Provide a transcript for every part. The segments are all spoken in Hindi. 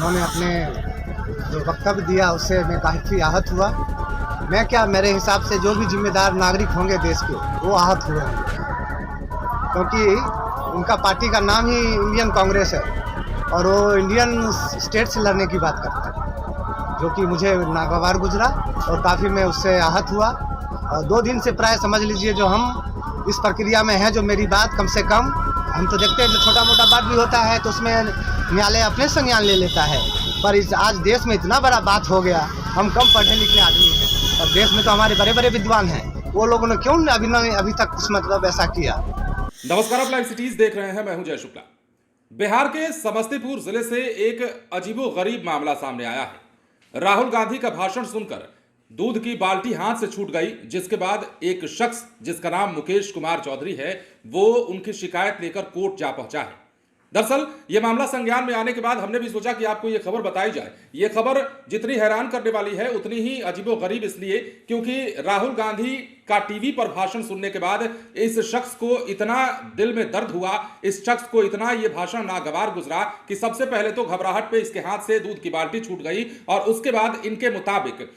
उन्होंने अपने जो वक्तव्य दिया उससे मैं काफ़ी आहत हुआ। मैं क्या, मेरे हिसाब से जो भी जिम्मेदार नागरिक होंगे देश के वो आहत हुए होंगे, क्योंकि उनका पार्टी का नाम ही इंडियन कांग्रेस है और वो इंडियन स्टेट से लड़ने की बात करता है, जो कि मुझे नागवार गुजरा और काफ़ी मैं उससे आहत हुआ। और 2 दिन से प्राय समझ लीजिए जो हम इस प्रक्रिया में हैं, जो मेरी बात कम से कम हम तो देखते हैं जो छोटा मोटा बात भी होता है तो उसमें न्यायालय अपने संज्ञान ले लेता है, पर आज देश में इतना बड़ा बात हो गया। हम कम पढ़े लिखे आदमी हैं और देश में तो हमारे बड़े बड़े विद्वान हैं, वो लोगों ने क्यों अभी तक कुछ मतलब ऐसा किया। नमस्कार, आप लाइव सिटीज देख रहे हैं। मैं हूं जय शुक्ला। बिहार के समस्तीपुर जिले से एक अजीबोगरीब मामला सामने आया है। राहुल गांधी का भाषण सुनकर दूध की बाल्टी हाथ से छूट गई, जिसके बाद एक शख्स जिसका नाम मुकेश कुमार चौधरी है वो उनकी शिकायत लेकर कोर्ट जा पहुंचा है। दरअसल यह मामला संज्ञान में आने के बाद हमने भी सोचा कि आपको यह खबर बताई जाए। यह खबर जितनी हैरान करने वाली है उतनी ही अजीबोगरीब इसलिए क्योंकि राहुल गांधी का टीवी पर भाषण सुनने के बाद इस शख्स को इतना दिल में दर्द हुआ, इस शख्स को इतना यह भाषण नागवार गुजरा कि सबसे पहले तो घबराहट पे इसके हाथ से दूध की बाल्टी छूट गई और उसके बाद इनके मुताबिक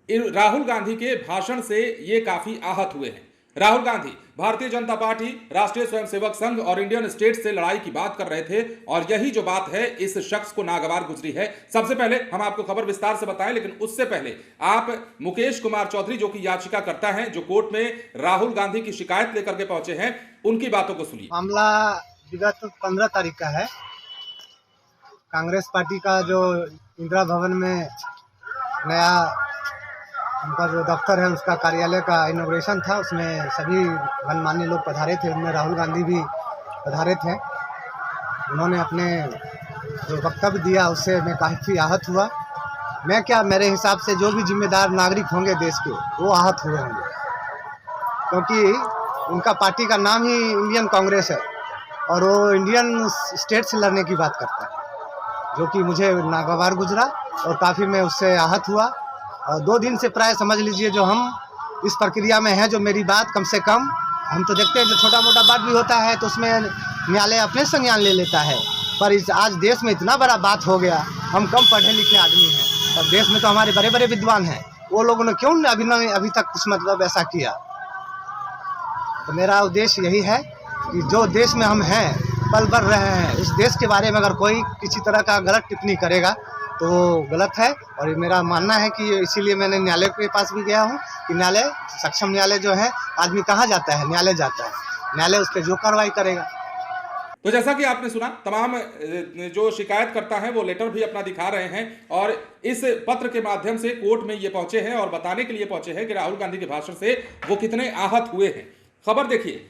राहुल गांधी के भाषण से ये काफी आहत हुए हैं। राहुल गांधी भारतीय जनता पार्टी, राष्ट्रीय स्वयंसेवक संघ और इंडियन स्टेट से लड़ाई की बात कर रहे थे और यही जो बात है इस शख्स को नागवार गुजरी है। सबसे पहले हम आपको खबर विस्तार से बताएं, लेकिन उससे पहले आप मुकेश कुमार चौधरी जो कि याचिका करता है, जो कोर्ट में राहुल गांधी की शिकायत लेकर के पहुंचे हैं, उनकी बातों को सुनिए। मामला विगत 15 तारीख का है। कांग्रेस पार्टी का जो इंदिरा भवन में नया उनका जो दफ्तर है उसका कार्यालय का इनॉग्रेशन था, उसमें सभी गणमान्य लोग पधारे थे, उनमें राहुल गांधी भी पधारे थे। उन्होंने अपने जो वक्तव्य दिया उससे मैं काफ़ी आहत हुआ। मैं क्या, मेरे हिसाब से जो भी जिम्मेदार नागरिक होंगे देश के वो आहत हुए होंगे, क्योंकि उनका पार्टी का नाम ही इंडियन कांग्रेस है और वो इंडियन स्टेट से लड़ने की बात करता है, जो कि मुझे नागवार गुजरा और काफ़ी मैं उससे आहत हुआ। और 2 दिन से प्राय समझ लीजिए जो हम इस प्रक्रिया में हैं, जो मेरी बात कम से कम हम तो देखते हैं जो छोटा मोटा बात भी होता है तो उसमें न्यायालय अपने संज्ञान ले लेता है, पर आज देश में इतना बड़ा बात हो गया। हम कम पढ़े लिखे आदमी हैं और देश में तो हमारे बड़े बड़े विद्वान हैं, वो लोगों ने क्यों अभी तक कुछ मतलब ऐसा किया। तो मेरा उद्देश्य यही है कि जो देश में हम हैं, पल भर रहे हैं, उस देश के बारे में अगर कोई किसी तरह का गलत टिप्पणी करेगा तो गलत है। और मेरा मानना है कि इसीलिए मैंने न्यायालय के पास भी गया हूँ कि न्यायालय, सक्षम न्यायालय जो है, आदमी कहाँ जाता है, न्यायालय जाता है, न्यायालय उस पर जो कार्रवाई करेगा। तो जैसा कि आपने सुना, तमाम जो शिकायत करता है वो लेटर भी अपना दिखा रहे हैं और इस पत्र के माध्यम से कोर्ट में ये पहुंचे हैं और बताने के लिए पहुंचे हैं कि राहुल गांधी के भाषण से वो कितने आहत हुए हैं। खबर देखिए,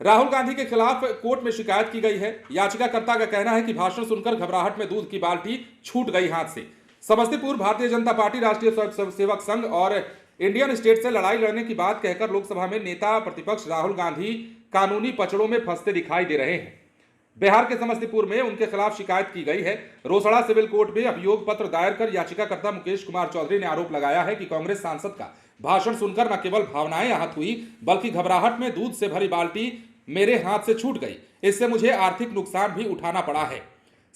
राहुल गांधी के खिलाफ कोर्ट में शिकायत की गई है। याचिकाकर्ता का कहना है कि भाषण सुनकर घबराहट में दूध की बाल्टी छूट गई हाथ से। समस्तीपुर भारतीय जनता पार्टी, राष्ट्रीय स्वयंसेवक संघ और इंडियन स्टेट से लड़ाई लड़ने की बात कहकर लोकसभा में नेता प्रतिपक्ष राहुल गांधी कानूनी पचड़ों में फंसते दिखाई दे रहे हैं। बिहार के समस्तीपुर में उनके खिलाफ शिकायत की गई है। रोसड़ा सिविल कोर्ट में अभियोग पत्र दायर कर याचिकाकर्ता मुकेश कुमार चौधरी ने आरोप लगाया है कि कांग्रेस सांसद का भाषण सुनकर न केवल भावनाएं आहत हुई बल्कि घबराहट में दूध से भरी बाल्टी मेरे हाथ से छूट गई, इससे मुझे आर्थिक नुकसान भी उठाना पड़ा है।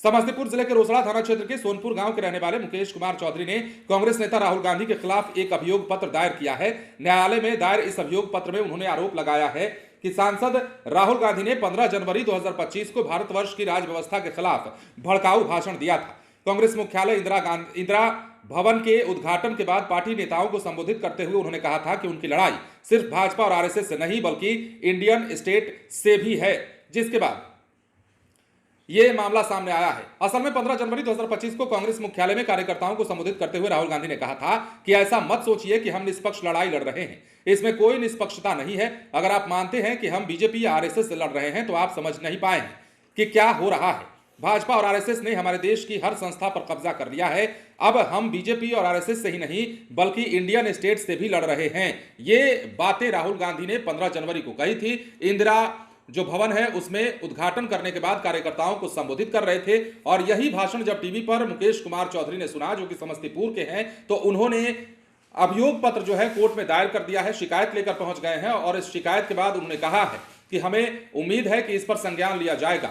समस्तीपुर जिले के रोसड़ा थाना क्षेत्र के सोनपुर गांव के रहने वाले मुकेश कुमार चौधरी ने कांग्रेस नेता राहुल गांधी के खिलाफ एक अभियोग पत्र दायर किया है। न्यायालय में दायर इस अभियोग पत्र में उन्होंने आरोप लगाया है कि सांसद राहुल गांधी ने 15 जनवरी 2025 को भारतवर्ष की राज व्यवस्था के खिलाफ भड़काऊ भाषण दिया था। कांग्रेस मुख्यालय इंदिरा भवन के उद्घाटन के बाद पार्टी नेताओं को संबोधित करते हुए उन्होंने कहा था कि उनकी लड़ाई सिर्फ भाजपा और आरएसएस से नहीं बल्कि इंडियन स्टेट से भी है, जिसके बाद यह मामला सामने आया है। असल में 15 जनवरी 2025 को कांग्रेस मुख्यालय में कार्यकर्ताओं को संबोधित करते हुए राहुल गांधी ने कहा था कि ऐसा मत सोचिए कि हम निष्पक्ष लड़ाई लड़ रहे हैं, इसमें कोई निष्पक्षता नहीं है। अगर आप मानते हैं कि हम बीजेपी या आरएसएस से लड़ रहे हैं तो आप समझ नहीं पाए हैं कि क्या हो रहा है। भाजपा और आरएसएस ने हमारे देश की हर संस्था पर कब्जा कर लिया है। अब हम बीजेपी और आरएसएस से ही नहीं बल्कि इंडियन स्टेट से भी लड़ रहे हैं। ये बातें राहुल गांधी ने 15 जनवरी को कही थी। इंदिरा जो भवन है उसमें उद्घाटन करने के बाद कार्यकर्ताओं को संबोधित कर रहे थे और यही भाषण जब टीवी पर मुकेश कुमार चौधरी ने सुना, जो कि समस्तीपुर के हैं, तो उन्होंने अभियोग पत्र जो है कोर्ट में दायर कर दिया है, शिकायत लेकर पहुंच गए हैं और इस शिकायत के बाद उन्होंने कहा है कि हमें उम्मीद है कि इस पर संज्ञान लिया जाएगा।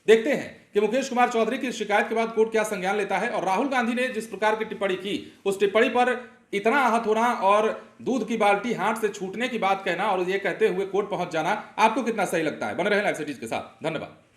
देखते हैं कि मुकेश कुमार चौधरी की शिकायत के बाद कोर्ट क्या संज्ञान लेता है और राहुल गांधी ने जिस प्रकार की टिप्पणी की, उस टिप्पणी पर इतना आहत होना और दूध की बाल्टी हाथ से छूटने की बात कहना और ये कहते हुए कोर्ट पहुंच जाना आपको कितना सही लगता है? बने रहें लाइव सिटीज के साथ। धन्यवाद।